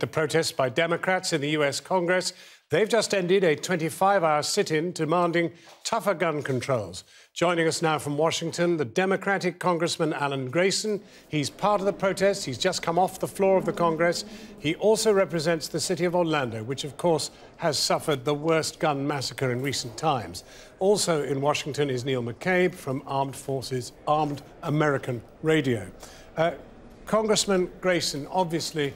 The protests by Democrats in the US Congress, they've just ended a 25-hour sit-in demanding tougher gun controls. Joining us now from Washington, the Democratic Congressman Alan Grayson. He's part of the protest. He's just come off the floor of the Congress. He also represents the city of Orlando, which, of course, has suffered the worst gun massacre in recent times. Also in Washington is Neil McCabe from Armed American Radio. Congressman Grayson, obviously,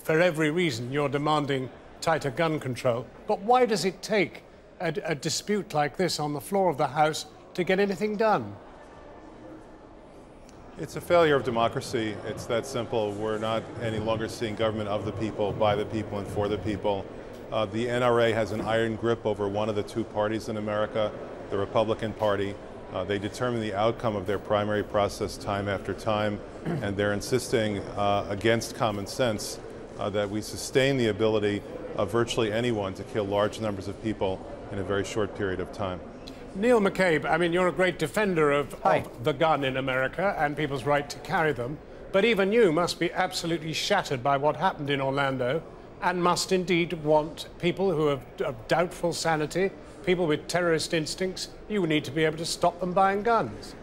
for every reason, you're demanding tighter gun control. But why does it take a dispute like this on the floor of the House to get anything done? It's a failure of democracy. It's that simple. We're not any longer seeing government of the people, by the people, and for the people. The NRA has an iron grip over one of the two parties in America, the Republican Party. They determine the outcome of their primary process time after time, and they're insisting against common sense that we sustain the ability of virtually anyone to kill large numbers of people in a very short period of time. Neil McCabe, I mean, you're a great defender of the gun in America and people's right to carry them, but even you must be absolutely shattered by what happened in Orlando and must indeed want people who have doubtful sanity, people with terrorist instincts. You need to be able to stop them buying guns.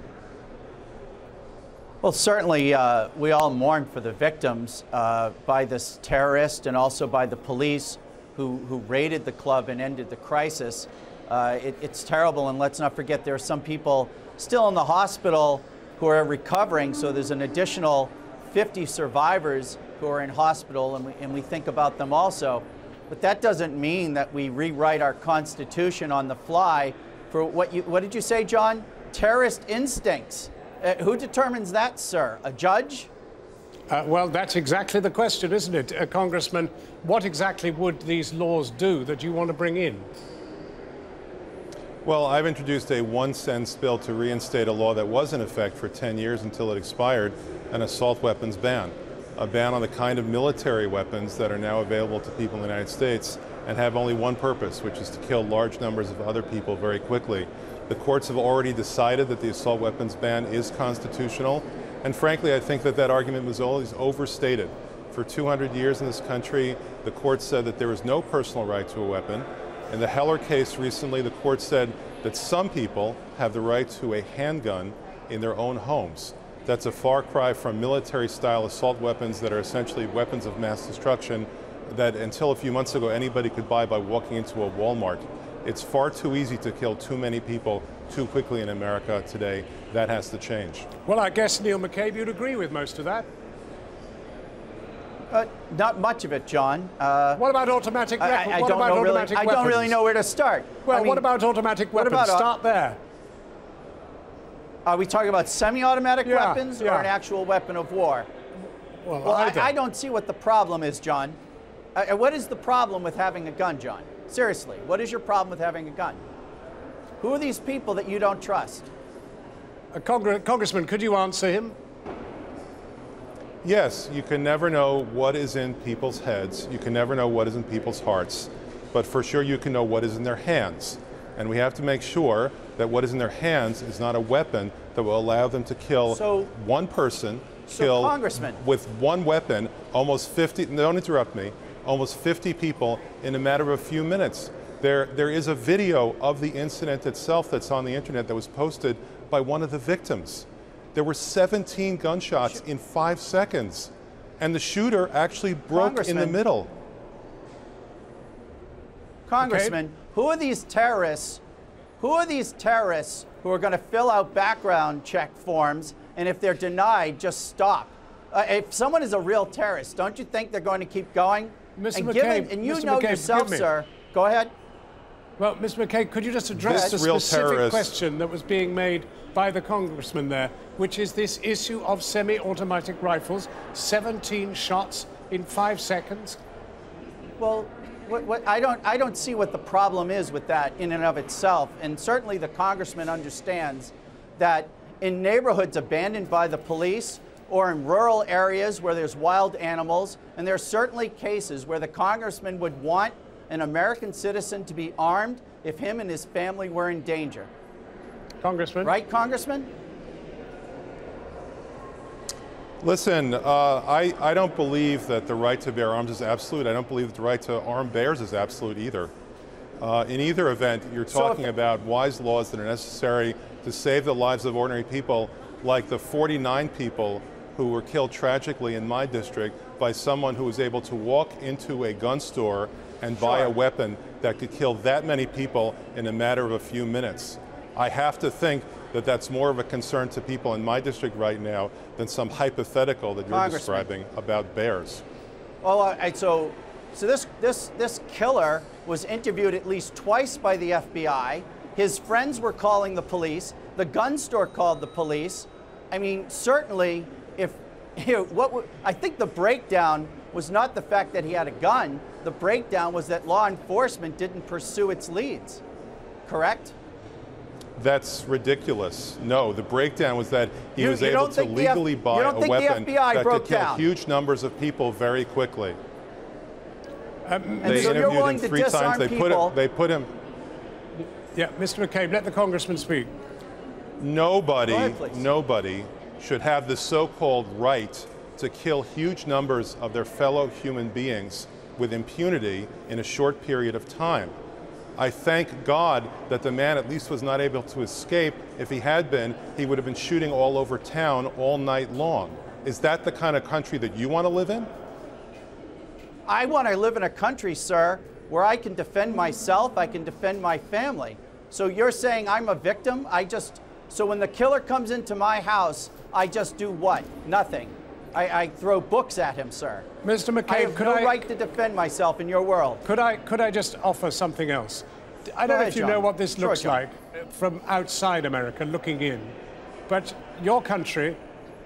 Well, certainly we all mourn for the victims by this terrorist and also by the police who raided the club and ended the crisis. It's terrible, and let's not forget there are some people still in the hospital who are recovering, so there's an additional 50 survivors who are in hospital, and we think about them also. But that doesn't mean that we rewrite our Constitution on the fly for what did you say, John? Terrorist instincts. Who determines that, sir? A judge? Well, that's exactly the question, isn't it? Congressman, what exactly would these laws do that you want to bring in? Well, I've introduced a one-sentence bill to reinstate a law that was in effect for 10 years until it expired, an assault weapons ban. A ban on the kind of military weapons that are now available to people in the United States and have only one purpose, which is to kill large numbers of other people very quickly. The courts have already decided that the assault weapons ban is constitutional, and frankly, I think that that argument was always overstated. For 200 years in this country, the court said that there is no personal right to a weapon. In the Heller case recently, the court said that some people have the right to a handgun in their own homes. That's a far cry from military-style assault weapons that are essentially weapons of mass destruction that until a few months ago anybody could buy by walking into a Walmart. It's far too easy to kill too many people too quickly in America today. That has to change. Well, I guess, Neil McCabe, you'd agree with most of that. Not much of it, John. What about automatic weapons? I don't really know where to start. Well, I mean, what about automatic weapons? Start there. Are we talking about semi-automatic weapons or an actual weapon of war? Well, I don't see what the problem is, John. What is the problem with having a gun, John? Seriously, what is your problem with having a gun? Who are these people that you don't trust? Congressman, could you answer him? Yes, you can never know what is in people's heads. You can never know what is in people's hearts. But for sure you can know what is in their hands. And we have to make sure that what is in their hands is not a weapon that will allow them to kill one person, kill Congressman, with one weapon, almost 50, don't interrupt me, almost 50 people in a matter of a few minutes. There is a video of the incident itself that's on the internet that was posted by one of the victims. There were 17 gunshots in 5 seconds, and the shooter actually broke in the middle. Congressman, who are these terrorists? Who are these terrorists who are going to fill out background check forms, and if they're denied, just stop? If someone is a real terrorist, don't you think they're going to keep going? Mr. McCabe, and you know yourself, sir. Go ahead. Well, Mr. McCabe, could you just address the specific question that was being made by the congressman there, which is this issue of semi-automatic rifles, 17 shots in 5 seconds? Well, I don't see what the problem is with that in and of itself. And certainly the congressman understands that in neighborhoods abandoned by the police or in rural areas where there's wild animals, and there are certainly cases where the congressman would want an American citizen to be armed if him and his family were in danger. Congressman? Right, Congressman? Listen, I don't believe that the right to bear arms is absolute. I don't believe that the right to arm bears is absolute either. In either event, you're talking about wise laws that are necessary to save the lives of ordinary people, like the 49 people who were killed tragically in my district by someone who was able to walk into a gun store and buy a weapon that could kill that many people in a matter of a few minutes. I have to think that that's more of a concern to people in my district right now than some hypothetical that you're describing about bears. Well, so this killer was interviewed at least twice by the FBI. His friends were calling the police. The gun store called the police. I mean, certainly, if I think the breakdown was not the fact that he had a gun. The breakdown was that law enforcement didn't pursue its leads. Correct? That's ridiculous. No, the breakdown was that he was able to legally buy a weapon that could kill huge numbers of people very quickly. They interviewed him 3 times. They put him. Yeah, Mr. McCabe, let the congressman speak. Nobody should have the so-called right to kill huge numbers of their fellow human beings with impunity in a short period of time. I thank God that the man at least was not able to escape. If he had been, he would have been shooting all over town all night long. Is that the kind of country that you want to live in? I want to live in a country, sir, where I can defend myself, I can defend my family. So you're saying I'm a victim? So when the killer comes into my house, I just do what? Nothing. I throw books at him, sir. Mr. McCabe, I have no right to defend myself in your world. Could I just offer something else? I don't know if you know what this looks like from outside America looking in, but your country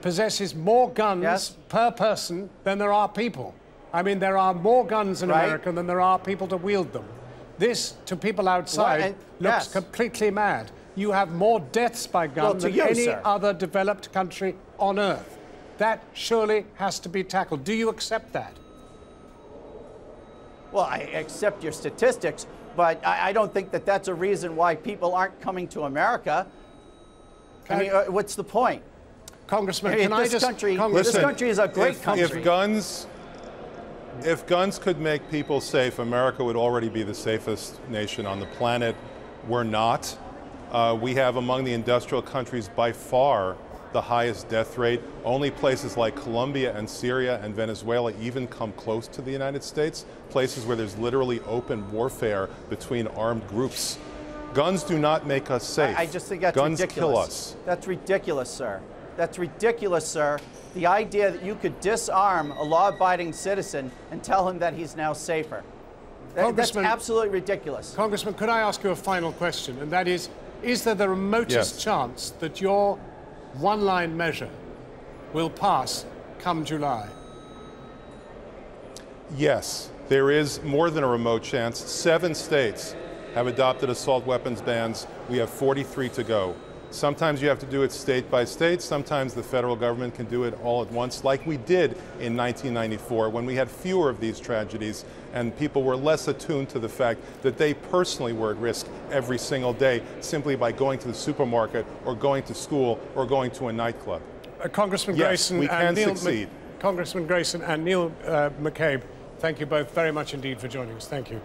possesses more guns per person than there are people. I mean, there are more guns in America than there are people to wield them. This, to people outside, looks completely mad. You have more deaths by gun than any other developed country on earth. That surely has to be tackled. Do you accept that? Well, I accept your statistics, but I don't think that that's a reason why people aren't coming to America. I mean, what's the point? Congressman, this country is a great country. If guns could make people safe, America would already be the safest nation on the planet. We're not. We have among the industrial countries by far the highest death rate. Only places like Colombia and Syria and Venezuela even come close to the United States, places where there's literally open warfare between armed groups. Guns do not make us safe. I just think that's ridiculous. Guns kill us. That's ridiculous, sir. That's ridiculous, sir. The idea that you could disarm a law-abiding citizen and tell him that he's now safer. That's absolutely ridiculous. Congressman, could I ask you a final question? And that is there the remotest chance that your one-line measure will pass come July? Yes, there is more than a remote chance. 7 states have adopted assault weapons bans. We have 43 to go. Sometimes you have to do it state by state. Sometimes the federal government can do it all at once, like we did in 1994 when we had fewer of these tragedies and people were less attuned to the fact that they personally were at risk every single day simply by going to the supermarket or going to school or going to a nightclub. Congressman Grayson, we can succeed. Congressman Grayson and Neil McCabe, thank you both very much indeed for joining us. Thank you.